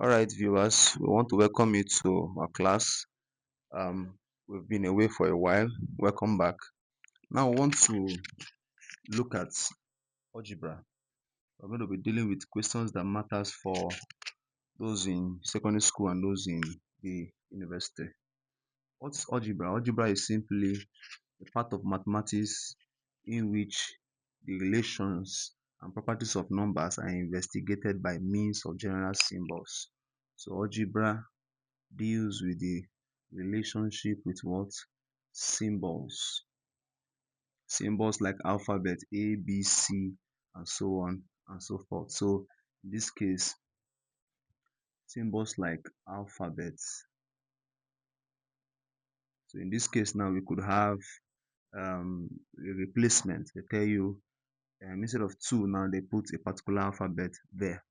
All right, viewers, we want to welcome you to our class. We've been away for a while. Welcome back. Now, we want to look at algebra. We're going to be dealing with questions that matters for those in secondary school and those in the university. What's algebra? Algebra is simply a part of mathematics in which the relations and properties of numbers are investigated by means of general symbols. So algebra deals with the relationship with what? Symbols. Symbols like alphabet A, B, C, and so on and so forth. So in this case, symbols like alphabets. So in this case now we could have a replacement. They tell you instead of 2 now they put a particular alphabet there.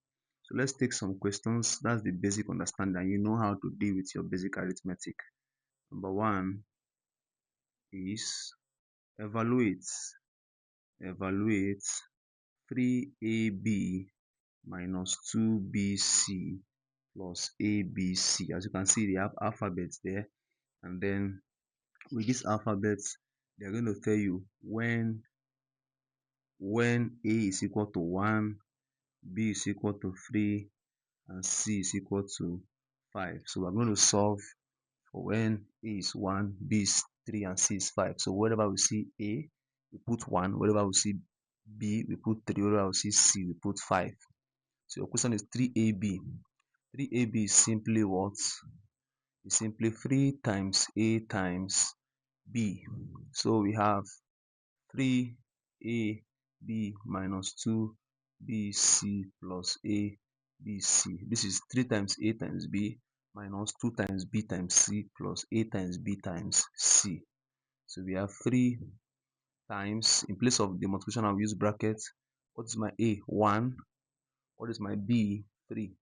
So let's take some questions. That's the basic understanding. You know how to deal with your basic arithmetic. Number 1 is evaluate. Evaluate 3ab minus 2bc plus abc. As you can see, they have alphabets there, and then with these alphabets, they're going to tell you when a is equal to 1, b is equal to 3, and c is equal to 5. So we're going to solve for when a is 1, b is 3, and c is 5. So wherever we see a, we put 1. Wherever we see b, we put 3. Wherever we see c, we put 5. So your question is 3ab. 3ab is simply what? It's simply 3 times a times b. So we have 3ab minus 2bc plus abc. This is 3 times a times b minus 2 times b times c plus a times b times c. So we have 3 times, in place of the multiplication I'll use brackets. What is my a? 1. What is my b? 3.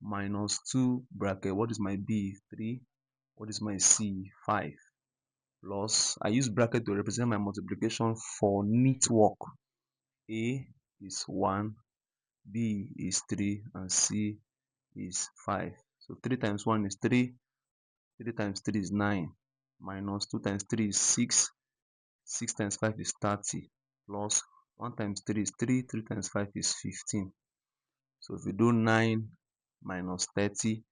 Minus 2 bracket. What is my b? 3. What is my c? 5. Plus, I use bracket to represent my multiplication for neat work. A is 1, b is 3, and c is 5. So 3 times 1 is 3. 3 times 3 is 9. Minus 2 times 3 is 6. 6 times 5 is 30. Plus 1 times 3 is 3. 3 times 5 is 15. So if we do 9 minus 30,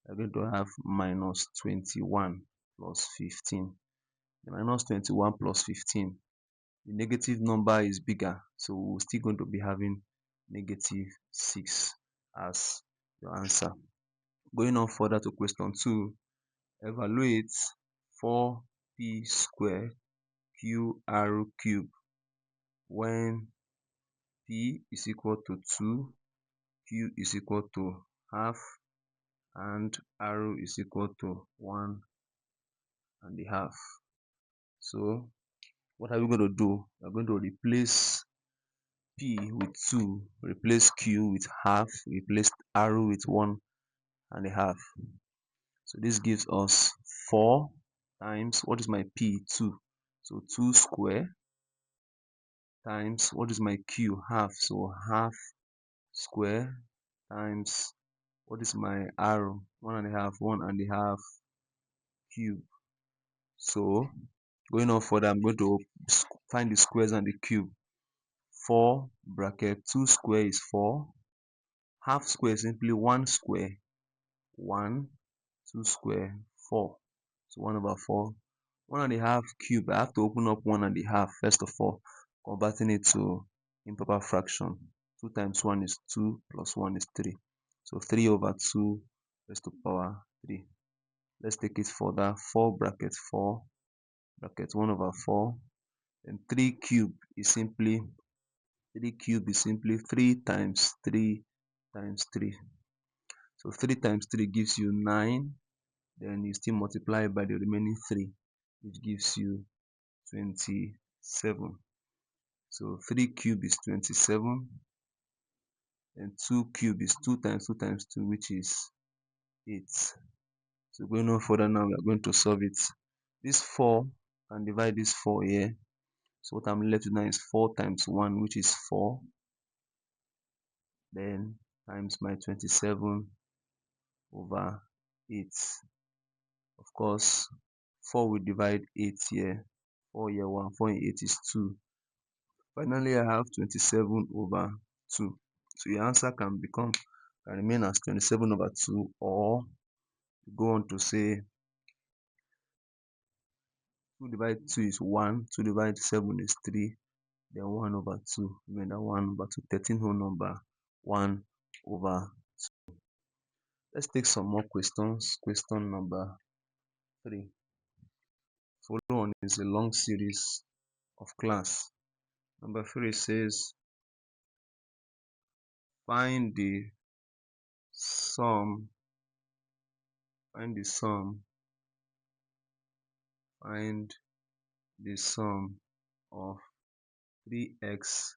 we're going to have minus 21 plus 15. The minus 21 plus 15, the negative number is bigger, so we're still going to be having negative 6 as your answer. Going on further to question 2, evaluate 4p square qr cube when p is equal to 2, q is equal to half, and r is equal to 1.5. So what are we going to do? We're going to replace p with 2, replace q with half, replace r with 1.5. So this gives us 4 times, what is my p? 2. So 2 square times, what is my q? Half. So half square times, what is my r? 1.5 cube. So going on further, I'm going to find the squares and the cube. 4 bracket 2 square is 4. Half square is simply 1 square. 1, 2 square, 4. So 1/4. 1.5 cube. I have to open up 1.5 first of all, converting it to improper fraction. 2 times 1 is 2 plus 1 is 3. So 3/2 raised to power 3. Let's take it further. 4 bracket 4 bracket 1/4. And 3 cube is simply 3 times 3 times 3. So 3 times 3 gives you 9. Then you still multiply by the remaining 3, which gives you 27. So 3 cube is 27. And 2 cube is 2 times 2 times 2, which is 8. So going on further now, we are going to solve it. This 4 can divide this 4 here. So what I'm left with now is 4 times 1, which is 4. Then times my 27 over 8. Of course, 4 will divide 8 here. 4 here 1, 4 in 8 is 2. Finally, I have 27 over 2. So your answer can remain as 27 over 2, or go on to say 2 divided 2 is 1, 2 divided 7 is 3, then 1 over 2, remainder 1 over 2, 13 whole number, 1 over 2. Let's take some more questions. Question number 3. Follow on is a long series of class. Number 3 says, find the sum, find the sum, find the sum of 3x,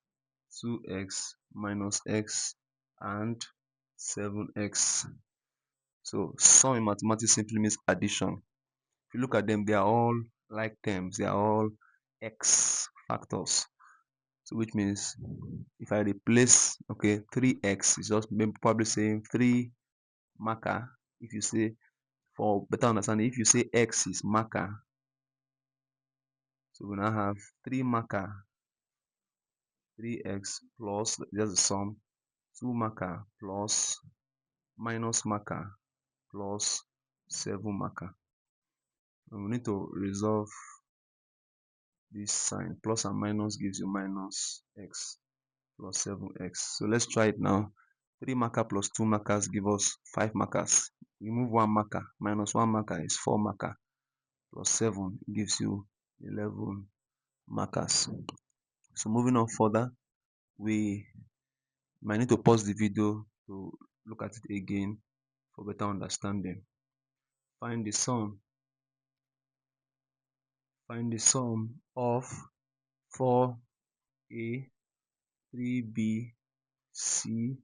2x minus x and 7x. So sum in mathematics simply means addition. If you look at them, they are all like terms. They are all x factors. So which means if I replace, okay, 3x is just probably saying 3 marker. If you say, for better understanding, if you say x is marker, so we now have 3 marker, 3x plus, just the sum, 2 marker plus minus marker plus 7 marker. And we need to resolve this sign. Plus and minus gives you minus x plus 7x. So let's try it now. 3 marker plus 2 markers give us 5 markers. Remove 1 marker. Minus 1 marker is 4 marker. Plus 7 gives you 11 markers. So moving on further, we might need to pause the video to look at it again for better understanding. Find the sum. Find the sum of 4a, 3b, c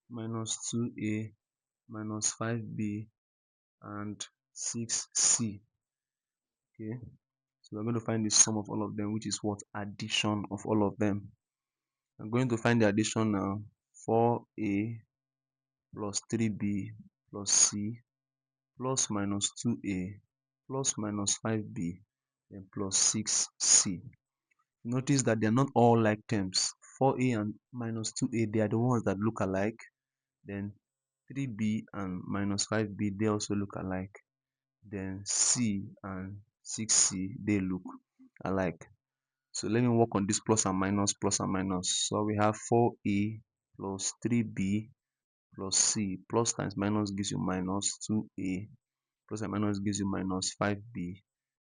minus 2a minus 5b and 6c. Okay, so we're going to find the sum of all of them, which is what? Addition of all of them. I'm going to find the addition now. 4a plus 3b plus c plus minus 2a plus minus 5b then plus 6c. Notice that they're not all like terms. 4a and minus 2a, they are the ones that look alike. Then 3b and minus 5b, they also look alike. Then c and 6c, they look alike. So let me work on this plus and minus, plus and minus. So we have 4a plus 3b plus c. Plus times minus gives you minus 2a. Plus and minus gives you minus 5b,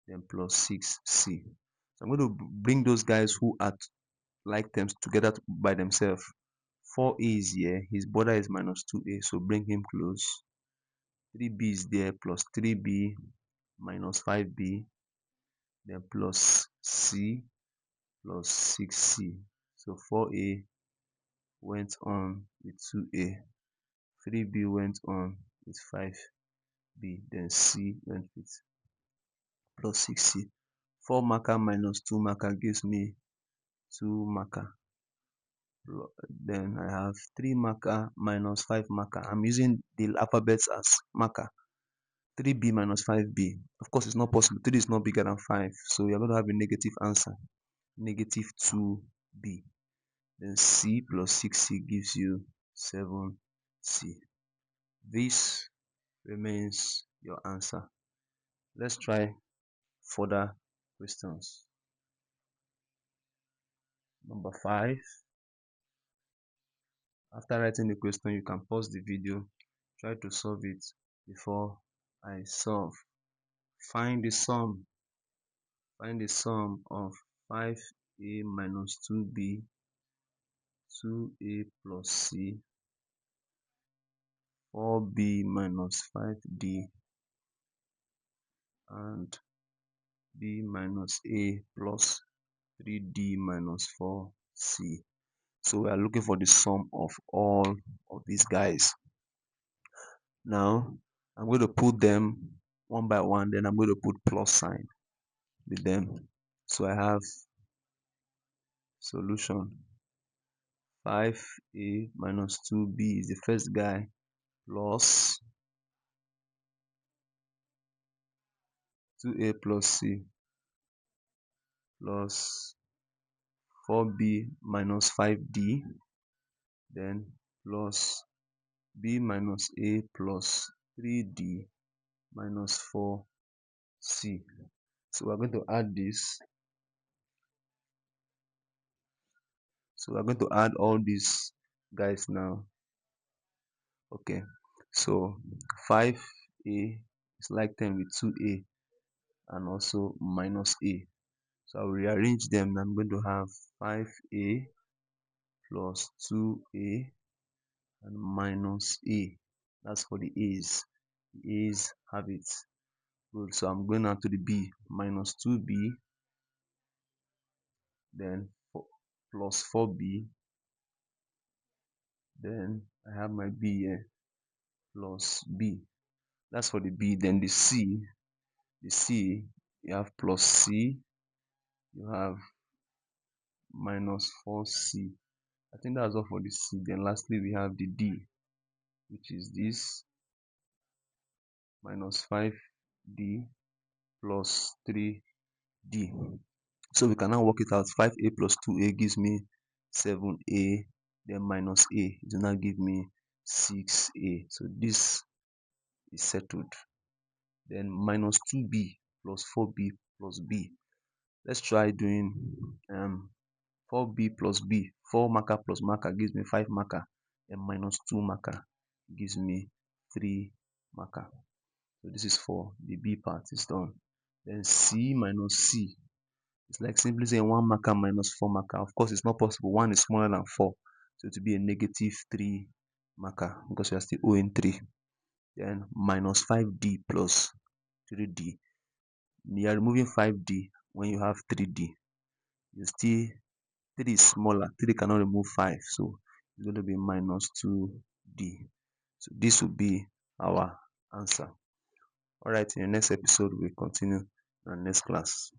then plus 6c. So I'm going to bring those guys who are like terms together by themselves. 4a is here, his border is minus 2a, so bring him close. 3b is there, plus 3b minus 5b, then plus c plus 6c. So 4a went on with 2a, 3b went on with 5b, then c went with plus 6c. 4 marker minus 2 marker gives me 2 marker. Then I have 3 marker minus 5 marker. I'm using the alphabets as marker. 3b minus 5b. Of course, it's not possible. 3 is not bigger than 5. So you're going to have a negative answer. Negative 2b. Then c plus 6c gives you 7c. This remains your answer. Let's try further questions. Number 5. After writing the question, you can pause the video, try to solve it before I solve. Find the sum. Find the sum of 5a minus 2b, 2a plus c, 4b minus 5d, and b minus a plus 3d minus 4c. So we are looking for the sum of all of these guys. Now, I'm going to put them one by one, then I'm going to put plus sign with them. So I have solution 5a minus 2b is the first guy plus 2a plus c plus 4b minus 5d, then plus b minus a plus 3d minus 4c. So we're going to add this. So we're going to add all these guys now. Okay, so 5a is like 10 with 2a and also minus a. So I'll rearrange them. I'm going to have 5a plus 2a and minus a. That's for the a's. The a's have it. Good. So I'm going now to the b, minus 2b, then plus 4b, then I have my b here, plus b. That's for the b. Then the c, you have plus c, you have minus 4c. I think that's all for the c. Then lastly we have the d, which is this, minus 5d plus 3d. So we can now work it out. 5a plus 2a gives me 7a, then minus a, it will now give me 6a. So this is settled. Then minus 2b plus 4b plus b. Let's try doing 4b plus b. 4 marker plus marker gives me 5 marker, and minus 2 marker gives me 3 marker. So this is for the b part, is done. Then c minus c, it's like simply saying 1 marker minus 4 marker. Of course, it's not possible. 1 is smaller than 4. So it will be a negative 3 marker because we are still owing 3. Then minus 5d plus 3d. You are removing 5d when you have 3d. You still, 3 is smaller. 3 cannot remove 5. So it's going to be minus 2d. So this will be our answer. Alright, in the next episode, we'll continue in the next class.